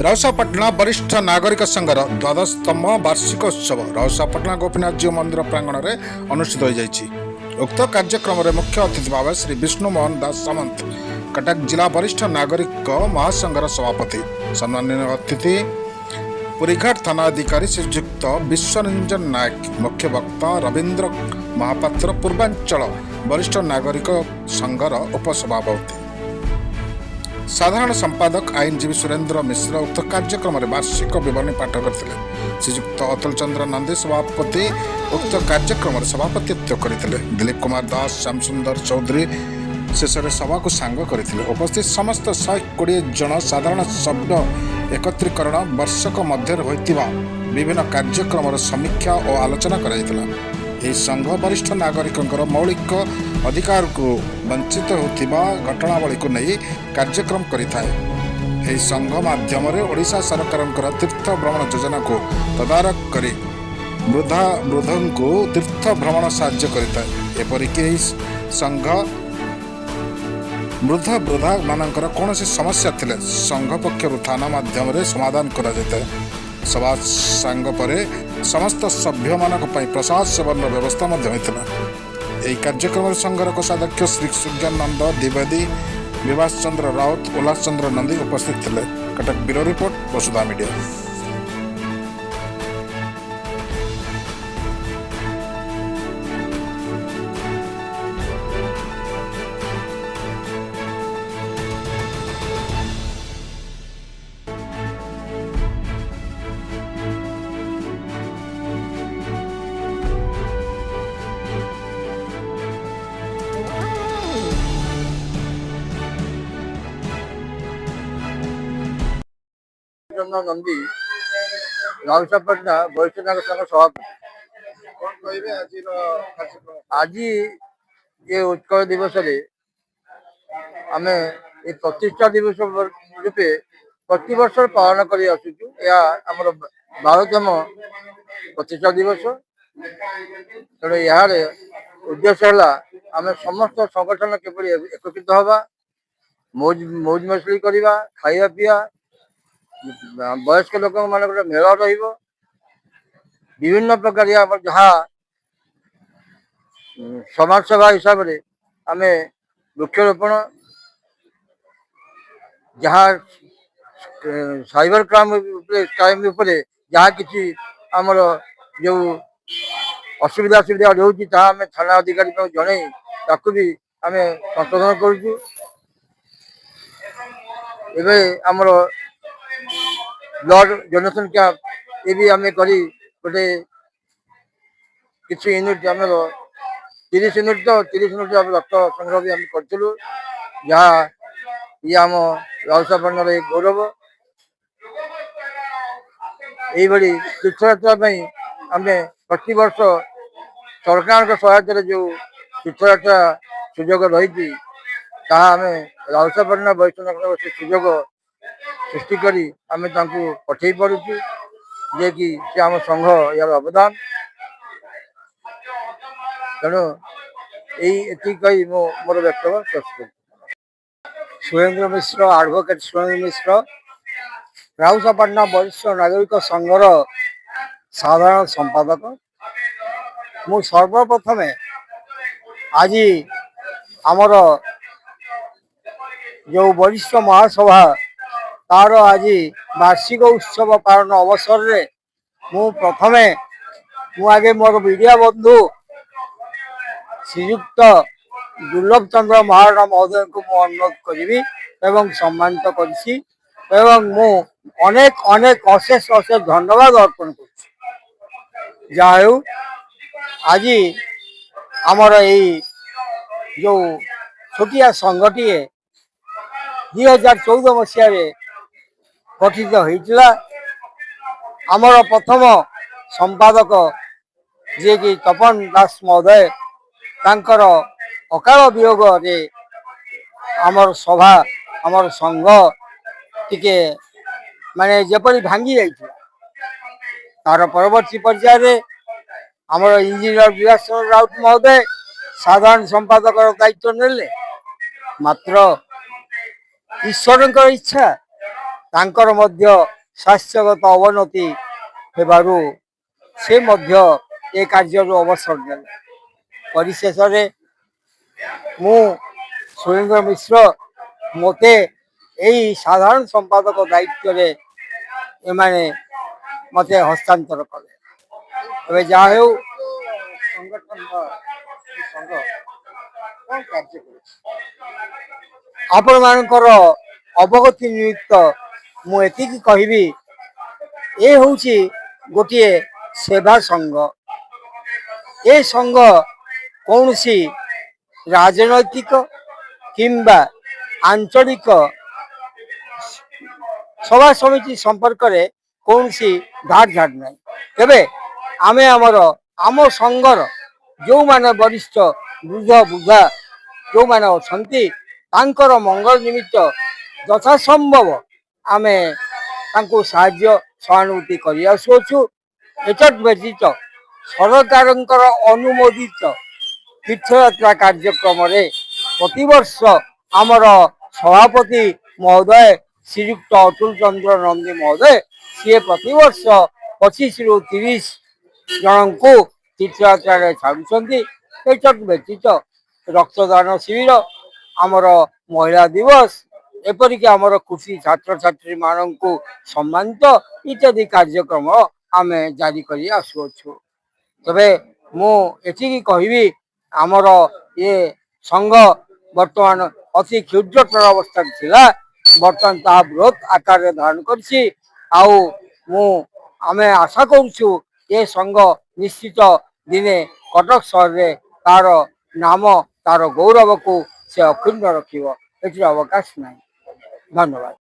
राउसापाटना वरिष्ठ नागरिक संघर द्वादशतम वार्षिक उत्सव राउसापाटना गोपीनाथ जी मंदिर प्रांगण में अनुष्ठित हो जाइछि। उक्त कार्यक्रम में मुख्य अतिथि भाव श्री विष्णु मोहन दास सामंत कटक जिला वरिष्ठ नागरिक महासंघर सभापति, सम्माननीय अतिथि पुरीघाट थाना अधिकारी श्रीजुक्त विश्वरंजन नायक, मुख्य वक्ता रवींद्र महापात्र पूर्वांचल वरिष्ठ नागरिक संघर उपसभापति, साधारण संपादक आईनजीवी सुरेंद्र मिश्र उक्त कार्यक्रम में वार्षिक विवरणी पाठ करते। श्रीजुक्त अतुल चंद्र नंदी सभापति उक्त कार्यक्रम में सभापतित्व करते। दिलीप कुमार दास, श्यामसुंदर चौधरी शेष सभा को सांग करते। उपस्थित समस्त 120 जन साधारण सभ्य एकत्रीकरण वर्षक मध्य होइतिबा विभिन्न कार्यक्रम समीक्षा और आलोचना कराइतिला। यह संघ वरिष्ठ नागरिकों मौलिक अधिकार को वंचित होतिबा घटनावली को नहीं कार्यक्रम करिथाए। यह संघ माध्यम ओडिशा सरकार तीर्थ भ्रमण योजना को तदारख करी वृद्धों को तीर्थ भ्रमण साहाय्य करिथाए। एपरिक संघ वृद्धा मानकर कौन समस्या थिले संघ पक्षर थाना माध्यम समाधान करा जाता है। सभा सांग पर समस्त सभ्य मानक प्रसाद सेवन व्यवस्था यह कार्यक्रम संघर कोषाध्यक्ष श्री सूर्यानंद द्विवेदी, विभास चंद्र राउत, उल्लास चंद्र नंदी उपस्थित थे। कटक ब्यूरो रिपोर्ट, वसुधा मीडिया। नंदी राउसापाटना वरिष्ठ नागरिक संघ सभापति। आज ये उत्कल दिवस आम ये प्रतिष्ठा दिवस रूपे प्रति वर्ष पालन कर आसुचु। आमर 12तम प्रतिष्ठा दिवस। तेणु यार उद्देश्य है आम समस्त संगठन किपरि एकत्रित हवा, मौज मस्ती करवा, खाଇବା पिया, वयस्क लोक मान मेल विभिन्न प्रकार जहाँ समाज सेवा हिसाब से आम वृक्षरोपण, जहाँ साइबर क्राइम जहाँ किसी आमर जो असुविधा रोचे आम थाना अधिकारी जन ताकू भी आम संशोधन करुचु। आमर ब्लड डोनेशन कैंप ये भी आम करी गोटे किसी यूनिट आम 30 यूनिट तो 30 यूनिट रक्त संग्रह भी आम करूँ, जहाँ ये आम राउसापाटनार एक गौरव। यही तीर्थयात्रा आम प्रति वर्ष सरकार सहायता जो तीर्थयात्रा सुजोग रही आम राउसापाटना वरिष्ठ नागरिक से सुजोग सृष्टि करी आम पठे पारुचु, जे कि आम संघ यार अवदान। तेणु यही कही मोर व्यक्तव्य प्रस्तुत। सुरेंद्र मिश्र, एडवोकेट सुरेंद्र मिश्र, राउसापाटना वरिष्ठ नागरिक संघर साधारण संपादक। मु सर्वप्रथम आज आमर जो वरिष्ठ महासभा तार आज वार्षिक उत्सव पालन अवसर रे आगे मोर मीडिया बंधु श्रीजुक्त दुर्लभ चंद्र महाराणा महोदय को अनुरोध करी एवं सम्मानित करी अनेक अनेक अशेष अशेष धन्यवाद अर्पण कर। आज आमर यही जो छोटिया संघटी 2014 मसीह गठित होता। आमर प्रथम संपादक जे कि तपन दास महोदय तांकर अकाल वियोग रे आमर सभा आमर संघ टिके माने जेपरी भांगी जाइछे। तार परवर्ती पर्याय आमर इंजीनियर विलास राउत महोदय साधारण संपादक दायित्व नेले। मात्र ईश्वर इच्छा ତାଙ୍କର ମଧ୍ୟ ସ୍ୱାସ୍ଥ୍ୟଗତ ଅବନତି ହେବାରୁ ସେ ମଧ୍ୟ ଏ କାର୍ଯ୍ୟରୁ ଅବସର ନେଲେ। ପରିଶେଷରେ ମୁଁ ସୁରେନ୍ଦ୍ର ମିଶ୍ର ମୋତେ ଏଇ ସାଧାରଣ ସମ୍ପାଦକ ଦାୟିତ୍ୱରେ ଏମାନେ ମୋତେ ହସ୍ତାନ୍ତର କଲେ। ଏବେ ଯାହା ହେଉ ଆପଣମାନଙ୍କର ଅବଗତି ନିମିତ୍ତ ମୁଁ ଏତିକି କହିବି, ଏ ହେଉଛି ଗୋଟିଏ ସେବା ସଂଘ। ଏ ସଂଘ କୌଣସି ରାଜନୈତିକ କିମ୍ବା ଆଞ୍ଚଳିକ ସଭା ସମିତି ସମ୍ପର୍କରେ କୌଣସି ଧାଡ଼ ନାହିଁ। ତେବେ ଆମେ ଆମ ସଂଘର ଯେଉଁମାନେ ବରିଷ୍ଠ ବୃଦ୍ଧ ବୃଦ୍ଧା ଯେଉଁମାନେ ଅଛନ୍ତି ତାଙ୍କର ମଙ୍ଗଳ ନିମିତ୍ତ ଯଥାସମ୍ଭବ ଆମେ ତାଙ୍କୁ ସାହାଯ୍ୟ ସହାନୁଭୂତି କରି ଆସୁଅଛୁ। ଏତଦ୍ ବ୍ୟତୀତ ସରକାରଙ୍କର ଅନୁମୋଦିତ ତୀର୍ଥଯାତ୍ରା କାର୍ଯ୍ୟକ୍ରମରେ ପ୍ରତିବର୍ଷ ଆମର ସଭାପତି ମହୋଦୟ ଶ୍ରୀଯୁକ୍ତ ଅତୁଲ ଚନ୍ଦ୍ର ନନ୍ଦୀ ମହୋଦୟ ସିଏ ପ୍ରତିବର୍ଷ 25ରୁ 30 ଜଣଙ୍କୁ ତୀର୍ଥଯାତ୍ରାରେ ଛାଡ଼ୁଛନ୍ତି। ଏତଦ୍ ବ୍ୟତୀତ ରକ୍ତଦାନ ଶିବିର, ଆମର ମହିଳା ଦିବସ, ଏପରିକି ଆମର କୃଷି ଛାତ୍ରଛାତ୍ରୀ ମାନଙ୍କୁ ସମ୍ମାନିତ ଇତ୍ୟାଦି କାର୍ଯ୍ୟକ୍ରମ ଆମେ ଜାରି କରି ଆସୁଅଛୁ। ତେବେ ମୁଁ ଏତିକି କହିବି, ଆମର ଏ ସଂଘ ବର୍ତ୍ତମାନ ଅତି କ୍ଷୁଦ୍ରତର ଅବସ୍ଥାରେ ଥିଲା, ବର୍ତ୍ତମାନ ତାହା ବୃହତ ଆକାରରେ ଧାରଣ କରିଛି। ଆଉ ଆମେ ଆଶା କରୁଛୁ ଏ ସଂଘ ନିଶ୍ଚିତ ଦିନେ କଟକ ସହରରେ ତାର ନାମ ତାର ଗୌରବକୁ ସେ ଅକ୍ଷୁଣ୍ଣ ରଖିବ। ଏଥିରେ ଅବକାଶ ନାହିଁ। ଧନ୍ୟବାଦ।